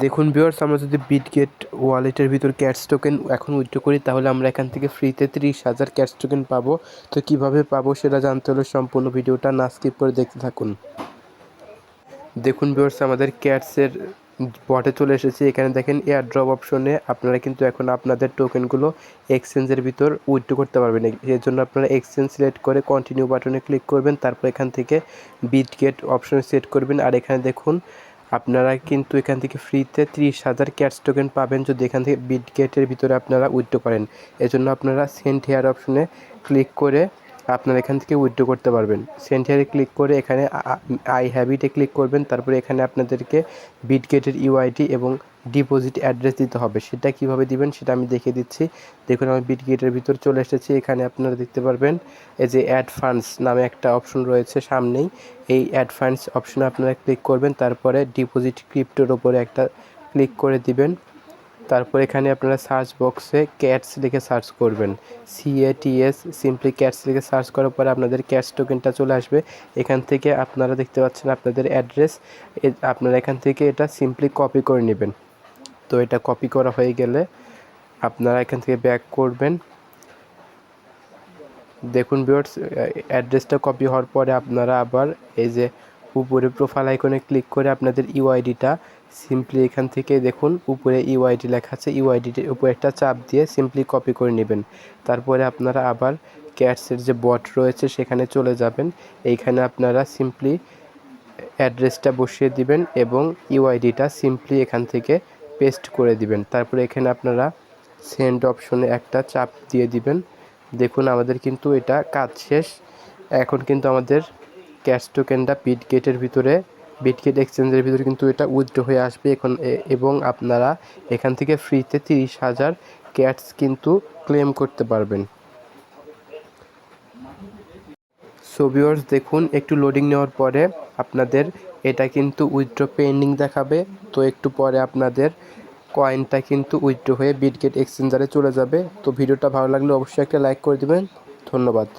দেখুন ভিউয়ার্স, আমরা যদি বিটগেট ওয়ালেটের ভিতর ক্যাটস টোকেন এখন উইথড্র করি তাহলে আমরা এখান থেকে ফ্রিতে 30,000 ক্যাটস টোকেন পাবো। তো কিভাবে পাবো সেটা জানতে হলে সম্পূর্ণ ভিডিওটা না স্কিপ করে দেখতে থাকুন। দেখুন ভিউয়ার্স, আমাদের ক্যাটসের বটে চলে এসেছে। এখানে দেখেন এয়ার ড্রপ অপশনে আপনারা কিন্তু এখন আপনাদের টোকেনগুলো এক্সচেঞ্জের ভিতর উইথড্র করতে পারবেন। এর জন্য আপনারা এক্সচেঞ্জ সিলেক্ট করে কন্টিনিউ বাটনে ক্লিক করবেন, তারপর এখান থেকে বিটগেট অপশনে সেট করবেন। আর এখানে দেখুন আপনারা কিন্তু এখান থেকে ফ্রিতে 30,000 ক্যাটস টোকেন পাবেন যদি এখান থেকে বিটগেটের ভিতরে আপনারা উইথড্র করেন। এজন্য আপনারা সেন্ড হেয়ার অপশনে ক্লিক করে আপনারা এখান থেকে উইথড্র করতে পারবেন। সেন্ড হেয়ারে ক্লিক করে এখানে আই হ্যাভ ইটে ক্লিক করবেন, তারপরে এখানে আপনাদেরকে বিটগেটের ইউআইডি এবং ডিপোজিট অ্যাড্রেস দিতে হবে। সেটা কিভাবে দিবেন সেটা আমি দেখিয়ে দিচ্ছি। দেখুন আমি বিটগেটের ভিতর চলে এসেছি। এখানে আপনারা দেখতে পারবেন এই যে অ্যাড ফান্ডস নামে একটা অপশন রয়েছে সামনেই। এই অ্যাড ফান্ডস অপশনে আপনারা ক্লিক করবেন, তারপরে ডিপোজিট ক্রিপ্টোর ওপরে একটা ক্লিক করে দিবেন। তারপর এখানে আপনারা সার্চ বক্সে ক্যাটস লিখে সার্চ করবেন, CATS সিম্পলি ক্যাটস লিখে সার্চ করার পরে আপনাদের ক্যাটস টোকেনটা চলে আসবে। এখান থেকে আপনারা দেখতে পাচ্ছেন আপনাদের অ্যাড্রেস, আপনারা এখান থেকে এটা সিম্পলি কপি করে নেবেন। তো এটা কপি করা হয়ে গেলে আপনারা এখান থেকে ব্যাক করবেন। দেখুন ভিউয়ার্স, অ্যাড্রেসটা কপি হওয়ার পরে আপনারা আবার এই যে উপরে প্রোফাইল আইকনে ক্লিক করে আপনাদের ইউআইডিটা সিম্পলি এখান থেকে দেখুন উপরে ইউআইডি লেখা আছে, ইউআইডির উপরে একটা চাপ দিয়ে সিম্পলি কপি করে নেবেন। তারপরে আপনারা আবার ক্যাটসের যে বট রয়েছে সেখানে চলে যাবেন। এইখানে আপনারা সিম্পলি অ্যাড্রেসটা বসিয়ে দিবেন এবং ইউআইডিটা সিম্পলি এখান থেকে পেস্ট করে দিবেন। তারপরে এখানে আপনারা সেন্ড অপশনে একটা চাপ দিয়ে দিবেন। দেখুন আমাদের কিন্তু এটা কাজ শেষ। এখন কিন্তু আমাদের ক্যাটস টোকেনটা বিটগেটের ভিতরে, বিটগেট এক্সচেঞ্জের ভিতরে কিন্তু এটা উইথড্র হয়ে আসবে এখন, এবং আপনারা এখান থেকে ফ্রিতে 30,000 ক্যাটস কিন্তু ক্লেম করতে পারবেন। সো ভিউয়ার্স, দেখুন একটু লোডিং নেওয়ার পরে আপনাদের এটা কিন্তু উইথড্র পেন্ডিং দেখাবে। তো একটু পরে আপনাদের কয়েনটা কিন্তু উইথড্র হয়ে বিটগেট এক্সচেঞ্জারে চলে যাবে। তো ভিডিওটা ভালো লাগলে অবশ্যই একটা লাইক করে দেবেন। ধন্যবাদ।